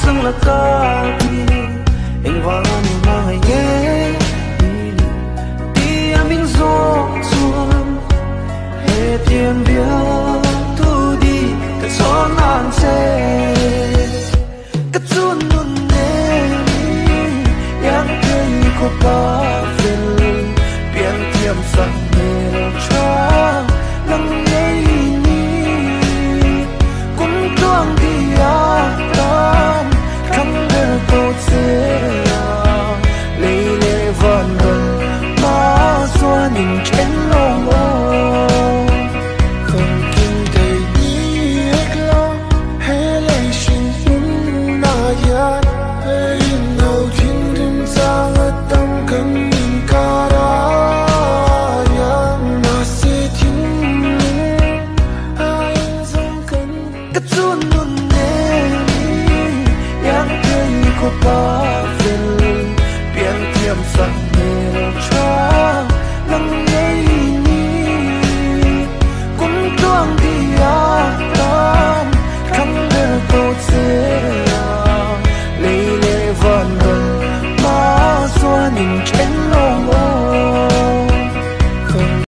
chẳng là cả đi anh vang anh mang hay nghe đi em in gió chuông hết tiền biếng thu đi cái gió nản xe cái chuồn luôn nè yang cây của ta về biển tiêm sẵn nền cho nắng nhây cũng tuang đi tan khăng nở tô xe lê lê vần vần má xóa nhìn trên lòng không kinh thấy đi hết lo hay lấy xin muốn na yết in đầu thiên đêm ra ở tâm cần nhìn cả na sẽ thiên ai dòng cần cái chuồn luôn nè yang cây của ta về biển tiêm sẵn